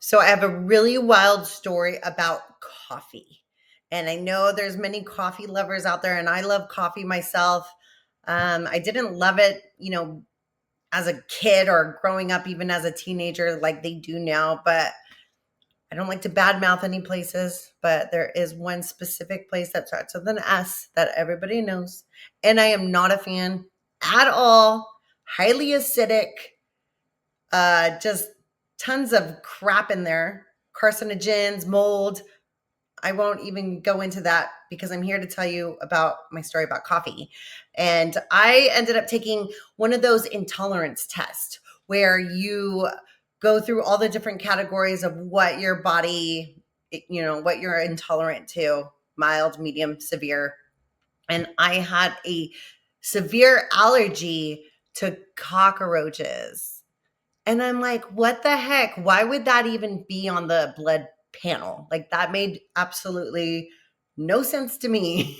So I have a really wild story about coffee. And I know there's many coffee lovers out there, and I love coffee myself. I didn't love it, as a kid or growing up, even as a teenager, like they do now. But I don't like to badmouth any places. But there is one specific place that starts with an S that everybody knows. And I am not a fan at all. Highly acidic, just tons of crap in there, carcinogens, mold. I won't even go into that because I'm here to tell you about my story about coffee. And I ended up taking one of those intolerance tests where you go through all the different categories of what your body, what you're intolerant to: mild, medium, severe. And I had a severe allergy to cockroaches. And I'm like, what the heck? Why would that even be on the blood panel? Like, that made absolutely no sense to me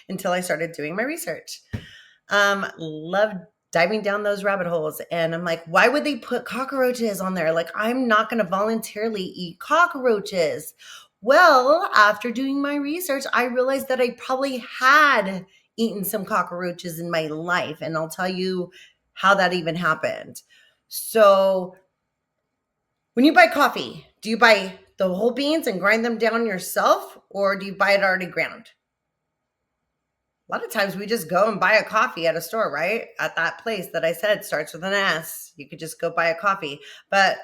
until I started doing my research. Loved diving down those rabbit holes. And I'm like, why would they put cockroaches on there? Like, I'm not going to voluntarily eat cockroaches. Well, after doing my research, I realized that I probably had eaten some cockroaches in my life. And I'll tell you how that even happened. So, when you buy coffee, do you buy the whole beans and grind them down yourself, or do you buy it already ground? A lot of times we just go and buy a coffee at a store, right? At that place that I said starts with an S. You could just go buy a coffee. But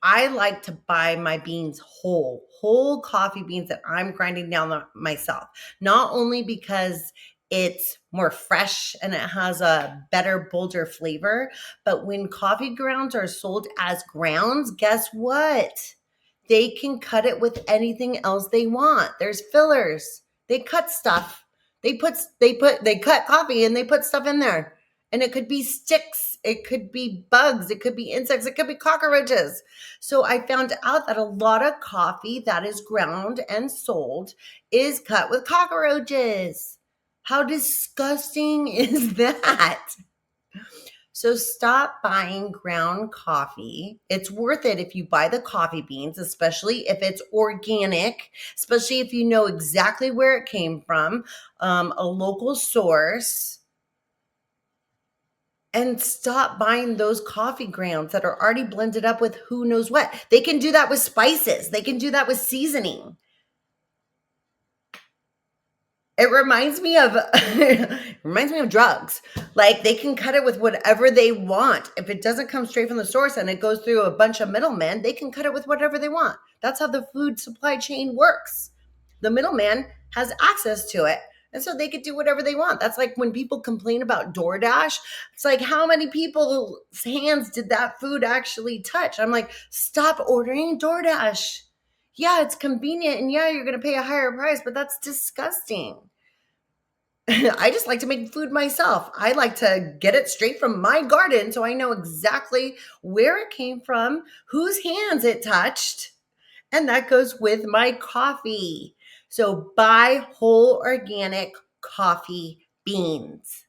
I like to buy my beans whole coffee beans that I'm grinding down myself. Not only because it's more fresh and it has a better, bolder flavor, but when coffee grounds are sold as grounds, guess what? They can cut it with anything else they want. There's fillers. They cut stuff. They cut coffee and they put stuff in there. And it could be sticks, it could be bugs, it could be insects, it could be cockroaches. So I found out that a lot of coffee that is ground and sold is cut with cockroaches. How disgusting is that? So stop buying ground coffee. It's worth it if you buy the coffee beans, especially if it's organic, especially if you know exactly where it came from, a local source. And stop buying those coffee grounds that are already blended up with who knows what. They can do that with spices. They can do that with seasoning. It reminds me of drugs. Like, they can cut it with whatever they want. If it doesn't come straight from the source and it goes through a bunch of middlemen, they can cut it with whatever they want. That's how the food supply chain works. The middleman has access to it. And so they could do whatever they want. That's like when people complain about DoorDash. It's like, how many people's hands did that food actually touch? I'm like, stop ordering DoorDash. Yeah, it's convenient. And yeah, you're going to pay a higher price, but that's disgusting. I just like to make food myself. I like to get it straight from my garden so I know exactly where it came from, whose hands it touched. And that goes with my coffee. So buy whole organic coffee beans.